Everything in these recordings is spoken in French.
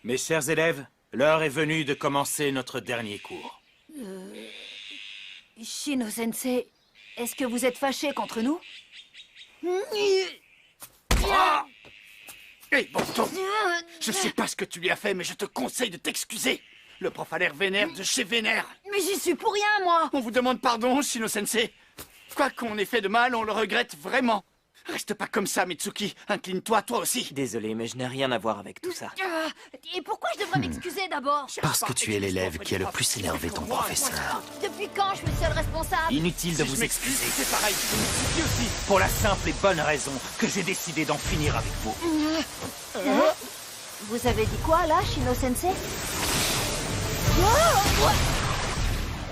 Mes chers élèves, l'heure est venue de commencer notre dernier cours. Shino-sensei, est-ce que vous êtes fâché contre nous? Ah! Hé, Boruto! Je sais pas ce que tu lui as fait, mais je te conseille de t'excuser. Le prof a l'air vénère de chez vénère. Mais j'y suis pour rien, moi! On vous demande pardon, Shino-sensei. Quoi qu'on ait fait de mal, on le regrette vraiment. Reste pas comme ça, Mitsuki. Incline-toi, toi aussi. Désolé, mais je n'ai rien à voir avec tout ça. Et pourquoi je devrais m'excuser d'abord? Parce que tu es l'élève qui a le plus énervé ton professeur. Depuis quand je suis seul responsable? Inutile de Si je vous m'excuse, excuser. c'est pareil pour Mitsuki aussi. Pour la simple et bonne raison que j'ai décidé d'en finir avec vous. Vous avez dit quoi, là, Shino-sensei?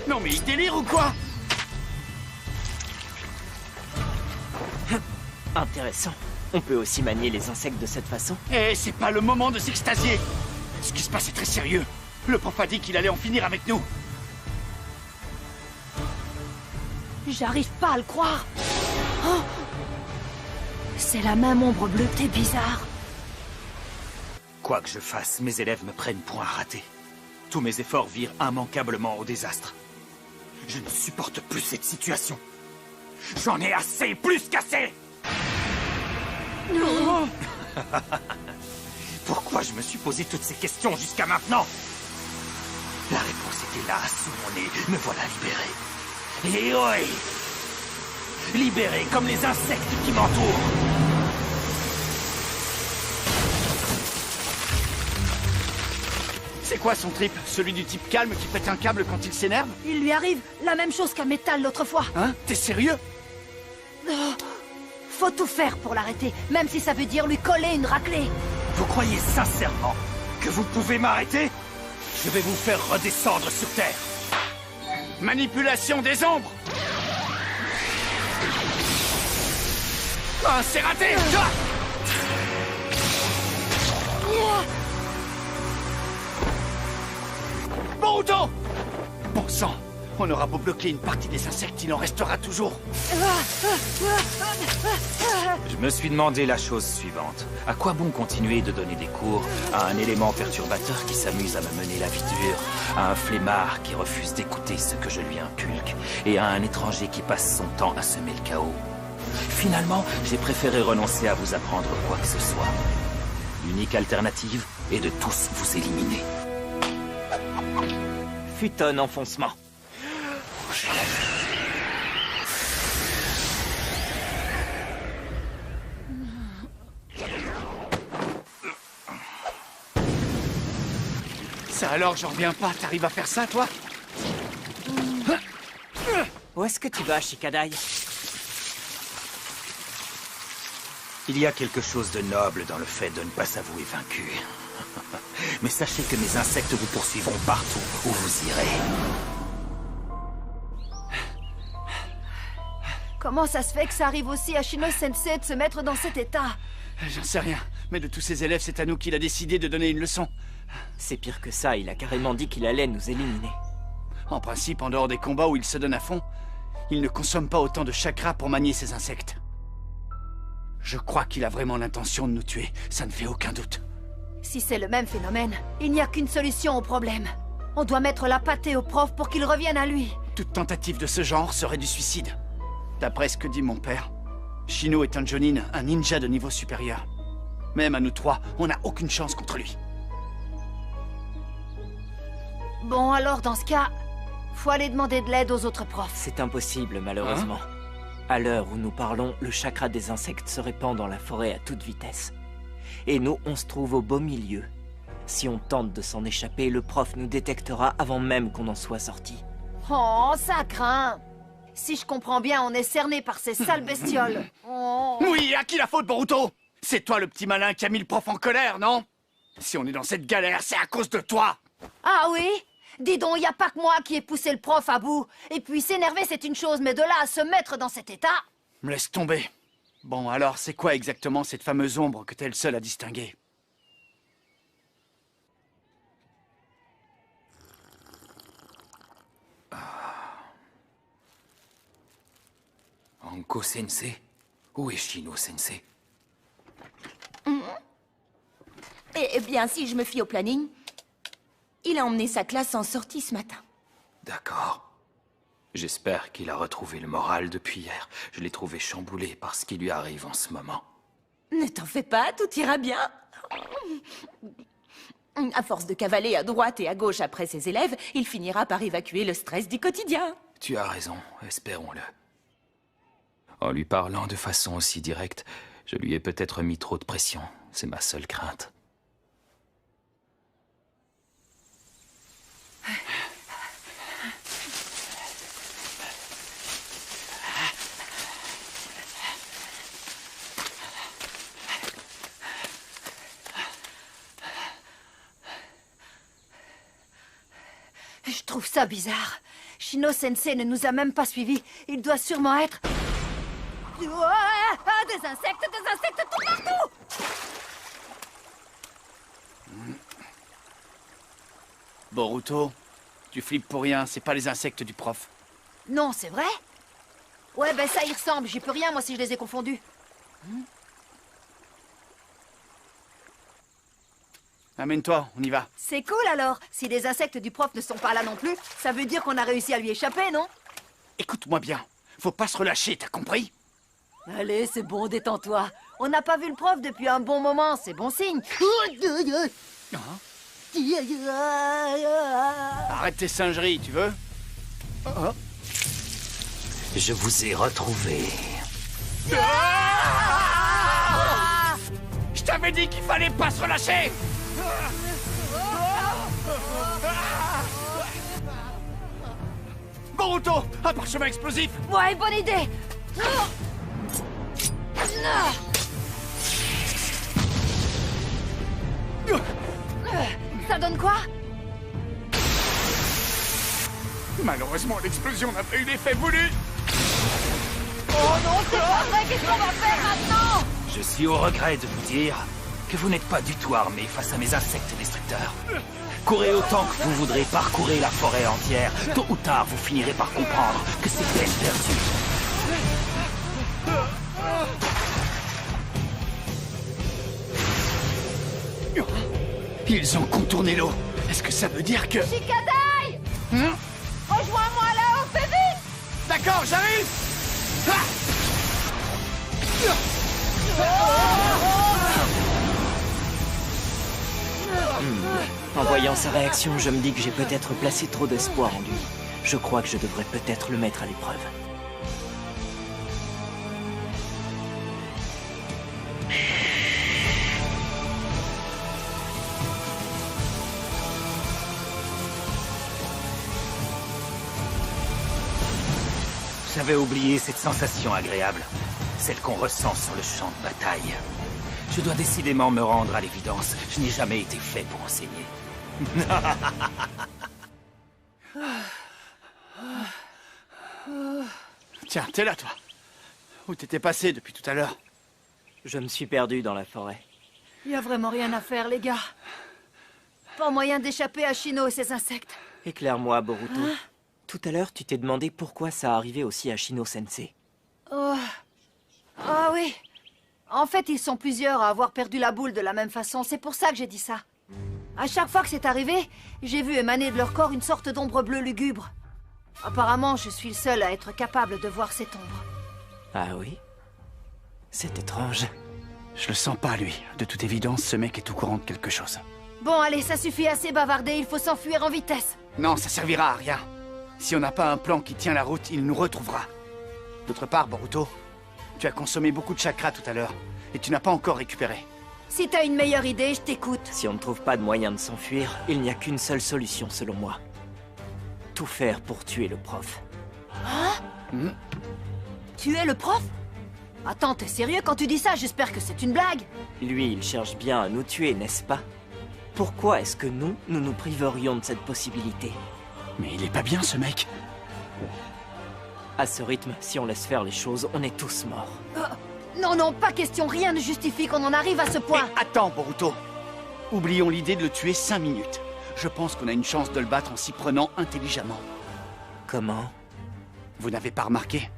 Non mais il délire ou quoi? Intéressant. On peut aussi manier les insectes de cette façon? Eh, c'est pas le moment de s'extasier. Ce qui se passe est très sérieux. Le prof a dit qu'il allait en finir avec nous. J'arrive pas à le croire. Oh, c'est la même ombre bleutée bizarre. Quoi que je fasse, mes élèves me prennent pour un raté. Tous mes efforts virent immanquablement au désastre. Je ne supporte plus cette situation. J'en ai assez, plus qu'assez! Pourquoi je me suis posé toutes ces questions jusqu'à maintenant? La réponse était là, sous mon nez. Me voilà libéré. Et oui! Libéré comme les insectes qui m'entourent. C'est quoi son trip? Celui du type calme qui pète un câble quand il s'énerve? Il lui arrive la même chose qu'à Métal l'autre fois. Hein? T'es sérieux? Faut tout faire pour l'arrêter, même si ça veut dire lui coller une raclée. Vous croyez sincèrement que vous pouvez m'arrêter? Je vais vous faire redescendre sur Terre. Manipulation des ombres! Ah, c'est raté! Ah! Boruto! Bon sang! On aura beau bloquer une partie des insectes, il en restera toujours. Je me suis demandé la chose suivante. À quoi bon continuer de donner des cours à un élément perturbateur qui s'amuse à me mener la vie dure, à un flemmard qui refuse d'écouter ce que je lui inculque, et à un étranger qui passe son temps à semer le chaos? Finalement, j'ai préféré renoncer à vous apprendre quoi que ce soit. L'unique alternative est de tous vous éliminer. Futon enfoncement. Ça alors, j'en reviens pas. T'arrives à faire ça, toi? Où est-ce que tu vas, Shikadai? Il y a quelque chose de noble dans le fait de ne pas s'avouer vaincu. Mais sachez que mes insectes vous poursuivront partout où vous irez. Comment ça se fait que ça arrive aussi à Shino-sensei de se mettre dans cet état? J'en sais rien. Mais de tous ses élèves, c'est à nous qu'il a décidé de donner une leçon. C'est pire que ça, il a carrément dit qu'il allait nous éliminer. En principe, en dehors des combats où il se donne à fond, il ne consomme pas autant de chakra pour manier ses insectes. Je crois qu'il a vraiment l'intention de nous tuer, ça ne fait aucun doute. Si c'est le même phénomène, il n'y a qu'une solution au problème. On doit mettre la pâtée au prof pour qu'il revienne à lui. Toute tentative de ce genre serait du suicide. D'après ce que dit mon père, Shino est un Jonin, un ninja de niveau supérieur. Même à nous trois, on n'a aucune chance contre lui. Bon, alors dans ce cas, faut aller demander de l'aide aux autres profs. C'est impossible, malheureusement. À l'heure où nous parlons, le chakra des insectes se répand dans la forêt à toute vitesse. Et nous, on se trouve au beau milieu. Si on tente de s'en échapper, le prof nous détectera avant même qu'on en soit sorti. Oh, ça craint. Si je comprends bien, on est cerné par ces sales bestioles. Oh. Oui, à qui la faute, Boruto? C'est toi le petit malin qui a mis le prof en colère, non? Si on est dans cette galère, c'est à cause de toi! Ah oui? Dis donc, y a pas que moi qui ai poussé le prof à bout. Et puis s'énerver, c'est une chose, mais de là à se mettre dans cet état... Me laisse tomber. Bon, alors, c'est quoi exactement cette fameuse ombre que t'es le seul à distinguer? Anko-sensei? Où est Shino-sensei? Et Eh bien, si je me fie au planning, il a emmené sa classe en sortie ce matin. D'accord. J'espère qu'il a retrouvé le moral depuis hier. Je l'ai trouvé chamboulé par ce qui lui arrive en ce moment. Ne t'en fais pas, tout ira bien. À force de cavaler à droite et à gauche après ses élèves, il finira par évacuer le stress du quotidien. Tu as raison, espérons-le. En lui parlant de façon aussi directe, je lui ai peut-être mis trop de pression. C'est ma seule crainte. Je trouve ça bizarre. Shino-sensei ne nous a même pas suivis. Il doit sûrement être... des insectes tout partout! Boruto, tu flippes pour rien, c'est pas les insectes du prof. Non, c'est vrai? Ouais, ben ça y ressemble. J'y peux rien, moi, si je les ai confondus. Amène-toi, on y va. C'est cool, alors. Si les insectes du prof ne sont pas là non plus, ça veut dire qu'on a réussi à lui échapper, non? Écoute-moi bien, faut pas se relâcher, t'as compris? Allez, c'est bon, détends-toi. On n'a pas vu le prof depuis un bon moment, c'est bon signe. Arrête tes singeries, tu veux? Je vous ai retrouvé. Je t'avais dit qu'il fallait pas se relâcher! Boruto, un parchemin explosif! Ouais, bonne idée. Ça donne quoi? Malheureusement, l'explosion n'a pas eu l'effet voulu! Oh non, c'est pas vrai. Qu'est-ce qu'on va faire maintenant? Je suis au regret de vous dire que vous n'êtes pas du tout armé face à mes insectes destructeurs. Courez autant que vous voudrez parcourir la forêt entière. Tôt ou tard, vous finirez par comprendre que c'est peine perdue. Ils ont contourné l'eau. Est-ce que ça veut dire que... Shikadai! Rejoins-moi là-haut, fais vite! D'accord, j'arrive! En voyant sa réaction, je me dis que j'ai peut-être placé trop d'espoir en lui. Je crois que je devrais peut-être le mettre à l'épreuve. J'avais oublié cette sensation agréable, celle qu'on ressent sur le champ de bataille. Je dois décidément me rendre à l'évidence. Je n'ai jamais été fait pour enseigner. Tiens, t'es là, toi. Où t'étais passé depuis tout à l'heure? Je me suis perdu dans la forêt. Y a vraiment rien à faire, les gars. Pas moyen d'échapper à Shino et ses insectes. Éclaire-moi, Boruto. Tout à l'heure, tu t'es demandé pourquoi ça arrivait aussi à Shino-sensei. Oh. Ah oui. En fait, ils sont plusieurs à avoir perdu la boule de la même façon. C'est pour ça que j'ai dit ça. À chaque fois que c'est arrivé, j'ai vu émaner de leur corps une sorte d'ombre bleue lugubre. Apparemment, je suis le seul à être capable de voir cette ombre. Ah oui? C'est étrange. Je le sens pas, lui. De toute évidence, ce mec est au courant de quelque chose. Bon, allez, ça suffit assez bavardé. Il faut s'enfuir en vitesse. Non, ça servira à rien. Si on n'a pas un plan qui tient la route, il nous retrouvera. D'autre part, Boruto, tu as consommé beaucoup de chakra tout à l'heure, et tu n'as pas encore récupéré. Si t'as une meilleure idée, je t'écoute. Si on ne trouve pas de moyen de s'enfuir, il n'y a qu'une seule solution selon moi. Tout faire pour tuer le prof. Tuer le prof? Attends, t'es sérieux quand tu dis ça? J'espère que c'est une blague. Lui, il cherche bien à nous tuer, n'est-ce pas? Pourquoi est-ce que nous nous priverions de cette possibilité? Mais il est pas bien, ce mec. À ce rythme, si on laisse faire les choses, on est tous morts. Non, non, pas question. Rien ne justifie qu'on en arrive à ce point. Mais attends, Boruto. Oublions l'idée de le tuer 5 minutes. Je pense qu'on a une chance de le battre en s'y prenant intelligemment. Comment? Vous n'avez pas remarqué?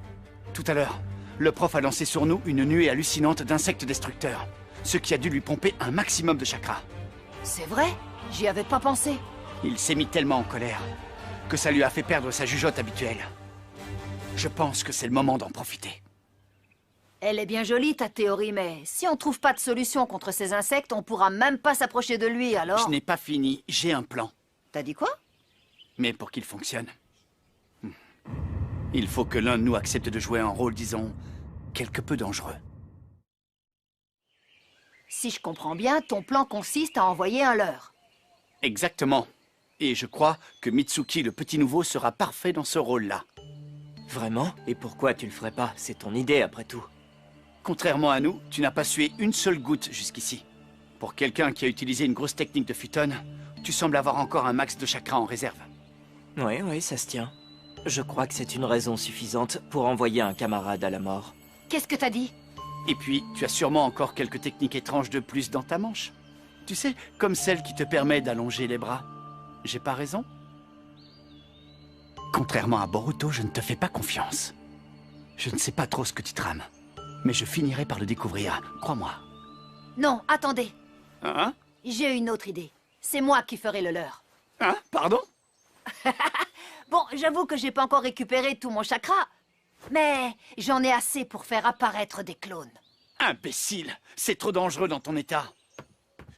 Tout à l'heure, le prof a lancé sur nous une nuée hallucinante d'insectes destructeurs, ce qui a dû lui pomper un maximum de chakra. C'est vrai? J'y avais pas pensé. Il s'est mis tellement en colère que ça lui a fait perdre sa jugeote habituelle. Je pense que c'est le moment d'en profiter. Elle est bien jolie, ta théorie, mais si on trouve pas de solution contre ces insectes, on pourra même pas s'approcher de lui, alors... Je n'ai pas fini, j'ai un plan. T'as dit quoi? Mais pour qu'il fonctionne, il faut que l'un de nous accepte de jouer un rôle, disons, quelque peu dangereux. Si je comprends bien, ton plan consiste à envoyer un leurre. Exactement. Et je crois que Mitsuki, le petit nouveau, sera parfait dans ce rôle-là. Vraiment? Et pourquoi tu le ferais pas? C'est ton idée, après tout. Contrairement à nous, tu n'as pas sué une seule goutte jusqu'ici. Pour quelqu'un qui a utilisé une grosse technique de futon, tu sembles avoir encore un max de chakra en réserve. Oui, ça se tient. Je crois que c'est une raison suffisante pour envoyer un camarade à la mort. Qu'est-ce que t'as dit? Et puis, tu as sûrement encore quelques techniques étranges de plus dans ta manche. Tu sais, comme celle qui te permet d'allonger les bras. J'ai pas raison? Contrairement à Boruto, je ne te fais pas confiance. Je ne sais pas trop ce que tu trames, mais je finirai par le découvrir, crois-moi. Non, attendez. Hein? J'ai une autre idée. C'est moi qui ferai le leurre. Hein? Pardon? Bon, j'avoue que j'ai pas encore récupéré tout mon chakra, mais j'en ai assez pour faire apparaître des clones. Imbécile! C'est trop dangereux dans ton état.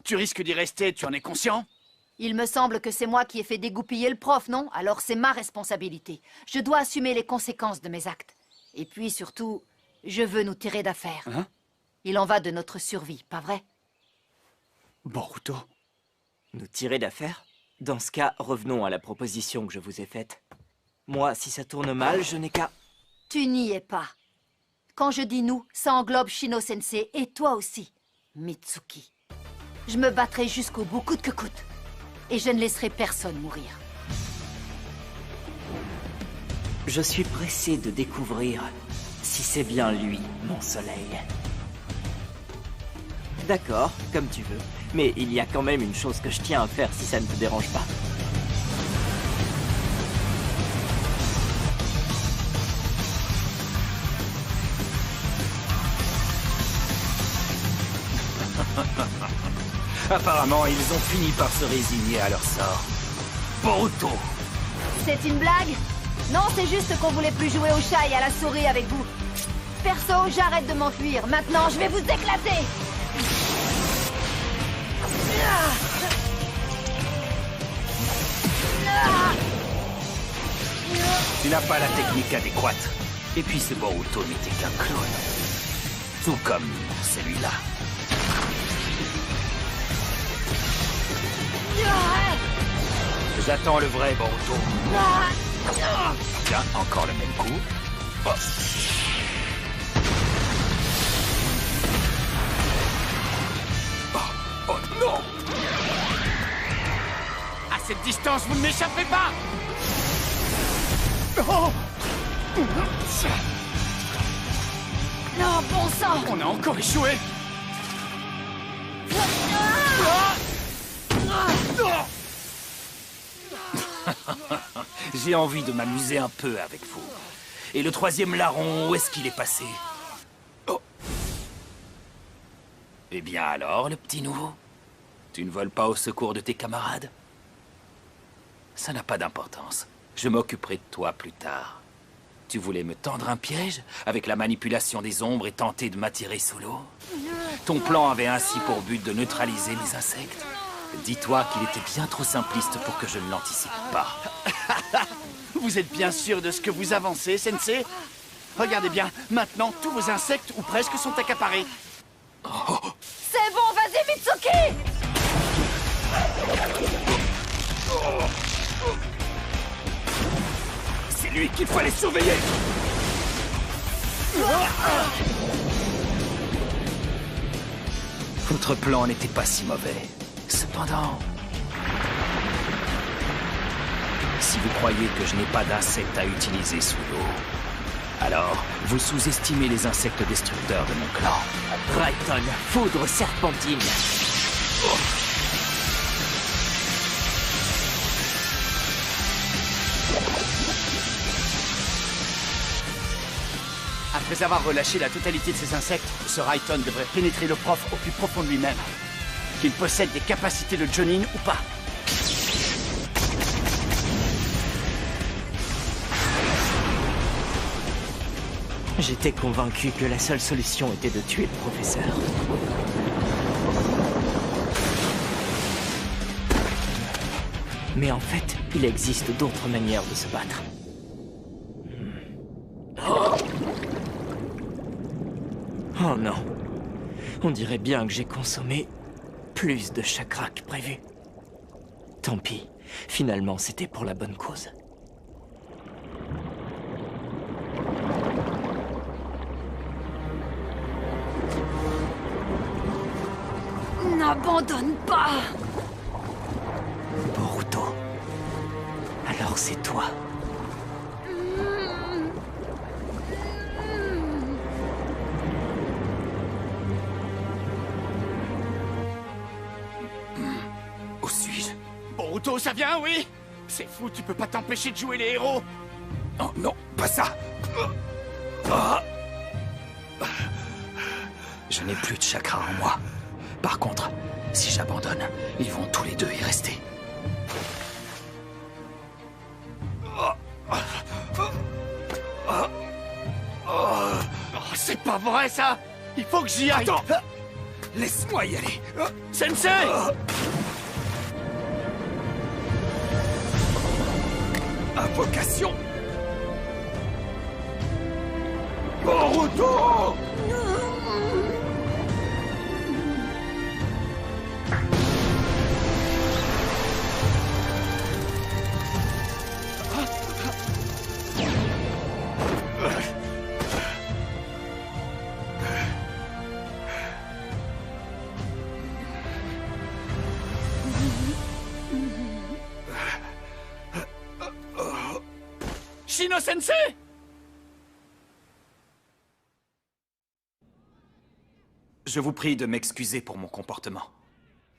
Tu risques d'y rester, tu en es conscient? Il me semble que c'est moi qui ai fait dégoupiller le prof, non? Alors c'est ma responsabilité. Je dois assumer les conséquences de mes actes. Et puis surtout, je veux nous tirer d'affaire. Hein? Il en va de notre survie, pas vrai? Boruto? Nous tirer d'affaire? Dans ce cas, revenons à la proposition que je vous ai faite. Moi, si ça tourne mal, je n'ai qu'à... Tu n'y es pas. Quand je dis nous, ça englobe Shino-sensei et toi aussi, Mitsuki. Je me battrai jusqu'au bout, coûte que coûte. Et je ne laisserai personne mourir. Je suis pressé de découvrir si c'est bien lui, mon soleil. D'accord, comme tu veux. Mais il y a quand même une chose que je tiens à faire si ça ne te dérange pas. Apparemment, ils ont fini par se résigner à leur sort. Boruto! C'est une blague? Non, c'est juste qu'on voulait plus jouer au chat et à la souris avec vous. Perso, j'arrête de m'enfuir. Maintenant, je vais vous éclater! Tu n'as pas la technique adéquate. Et puis ce Boruto n'était qu'un clone. Tout comme celui-là. J'attends le vrai Boruto. Tiens, encore le même coup. Oh. Oh non! À cette distance, vous ne m'échapperez pas! Oh! Non, bon sang! On a encore échoué! J'ai envie de m'amuser un peu avec vous. Et le troisième larron, où est-ce qu'il est passé? Oh. Eh bien alors, le petit nouveau? Tu ne voles pas au secours de tes camarades? Ça n'a pas d'importance. Je m'occuperai de toi plus tard. Tu voulais me tendre un piège avec la manipulation des ombres et tenter de m'attirer sous l'eau? Ton plan avait ainsi pour but de neutraliser les insectes? Dis-toi qu'il était bien trop simpliste pour que je ne l'anticipe pas. Vous êtes bien sûr de ce que vous avancez, Sensei? Regardez bien, maintenant tous vos insectes, ou presque, sont accaparés. Oh. C'est bon, vas-y, Mitsuki! C'est lui qu'il fallait surveiller! Votre plan n'était pas si mauvais. Cependant, si vous croyez que je n'ai pas d'insectes à utiliser sous l'eau, alors vous sous-estimez les insectes destructeurs de mon clan. Raiton, foudre serpentine. Oh. Après avoir relâché la totalité de ces insectes, ce Raiton devrait pénétrer le prof au plus profond de lui-même. qu'il possède des capacités de Jonin ou pas. J'étais convaincu que la seule solution était de tuer le professeur. Mais en fait, il existe d'autres manières de se battre. Oh non. On dirait bien que j'ai consommé plus de chakra que prévu. Tant pis. Finalement, c'était pour la bonne cause. N'abandonne pas! Boruto. Alors c'est toi. Où suis-je? Boruto, ça vient, oui? C'est fou, tu peux pas t'empêcher de jouer les héros. Oh non, pas ça! Ah. Je n'ai plus de chakra en moi. Par contre, si j'abandonne, ils vont tous les deux y rester. Oh, c'est pas vrai, ça! Il faut que j'y aille! Attends! Laisse-moi y aller! Sensei! Invocation! Boruto! Shino-sensei! Je vous prie de m'excuser pour mon comportement.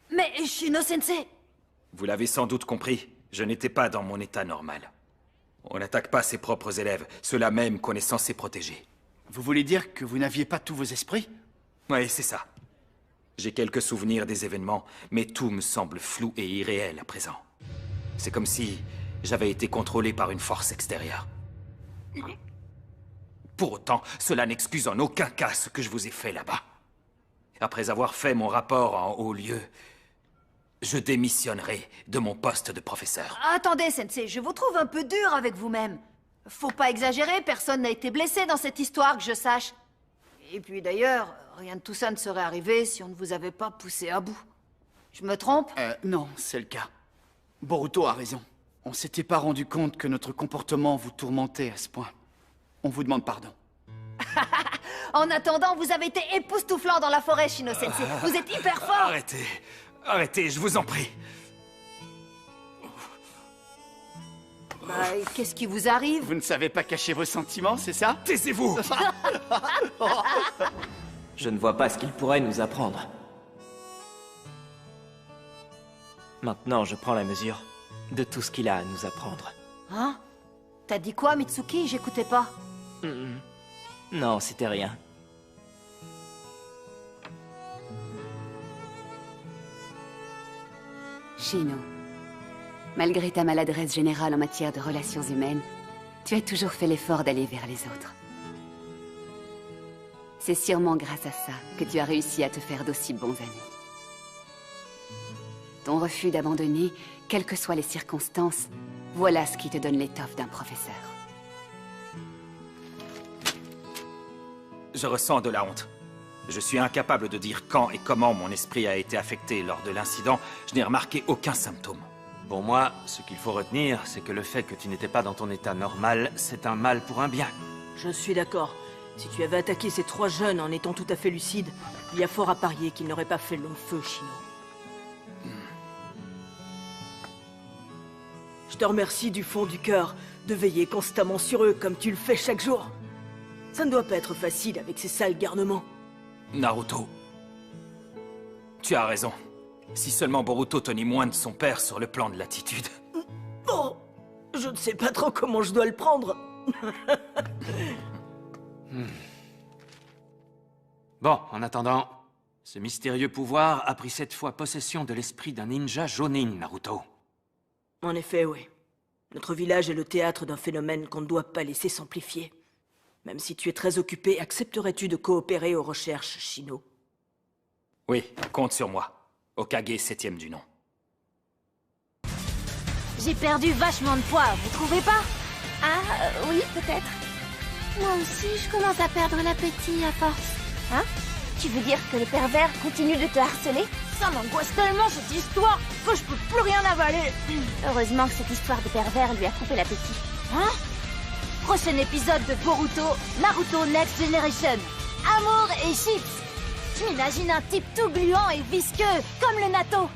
Mais Shino-sensei! Vous l'avez sans doute compris, je n'étais pas dans mon état normal. On n'attaque pas ses propres élèves, ceux-là même qu'on est censé protéger. Vous voulez dire que vous n'aviez pas tous vos esprits? Oui, c'est ça. J'ai quelques souvenirs des événements, mais tout me semble flou et irréel à présent. C'est comme si j'avais été contrôlé par une force extérieure. Pour autant, cela n'excuse en aucun cas ce que je vous ai fait là-bas. Après avoir fait mon rapport en haut lieu, je démissionnerai de mon poste de professeur. Attendez, Sensei, je vous trouve un peu dur avec vous-même. Faut pas exagérer, personne n'a été blessé dans cette histoire que je sache. Et puis d'ailleurs, rien de tout ça ne serait arrivé si on ne vous avait pas poussé à bout. Je me trompe? Non, c'est le cas. Boruto a raison. On s'était pas rendu compte que notre comportement vous tourmentait à ce point. On vous demande pardon. En attendant, vous avez été époustouflant dans la forêt, Shino-sensei. Vous êtes hyper fort! Arrêtez, arrêtez, je vous en prie. Bah, qu'est-ce qui vous arrive? Vous ne savez pas cacher vos sentiments, c'est ça? Taisez-vous! Je ne vois pas ce qu'il pourrait nous apprendre. Maintenant, je prends la mesure de tout ce qu'il a à nous apprendre. Hein? T'as dit quoi, Mitsuki? J'écoutais pas. Non, c'était rien. Shino, malgré ta maladresse générale en matière de relations humaines, tu as toujours fait l'effort d'aller vers les autres. C'est sûrement grâce à ça que tu as réussi à te faire d'aussi bons amis. Ton refus d'abandonner, quelles que soient les circonstances, voilà ce qui te donne l'étoffe d'un professeur. Je ressens de la honte. Je suis incapable de dire quand et comment mon esprit a été affecté lors de l'incident. Je n'ai remarqué aucun symptôme. Pour moi, ce qu'il faut retenir, c'est que le fait que tu n'étais pas dans ton état normal, c'est un mal pour un bien. Je suis d'accord. Si tu avais attaqué ces trois jeunes en étant tout à fait lucide, il y a fort à parier qu'ils n'auraient pas fait long feu, Shino. Je te remercie du fond du cœur de veiller constamment sur eux comme tu le fais chaque jour. Ça ne doit pas être facile avec ces sales garnements. Naruto, tu as raison. Si seulement Boruto tenait moins de son père sur le plan de l'attitude. Oh, je ne sais pas trop comment je dois le prendre. Bon, en attendant, Ce mystérieux pouvoir a pris cette fois possession de l'esprit d'un ninja Jonin, Naruto. En effet, oui. Notre village est le théâtre d'un phénomène qu'on ne doit pas laisser s'amplifier. Même si tu es très occupé, accepterais-tu de coopérer aux recherches, Shino? Oui, compte sur moi. Hokage 7e du nom. J'ai perdu vachement de poids, vous trouvez pas? Oui, peut-être. Moi aussi, je commence à perdre l'appétit à force. Hein? Tu veux dire que le pervers continue de te harceler? Ça m'angoisse tellement cette histoire que je peux plus rien avaler. Heureusement que cette histoire de pervers lui a coupé l'appétit. Hein? Prochain épisode de Boruto, Naruto Next Generation. Amour et chips. Je m'imagine un type tout gluant et visqueux, comme le natto.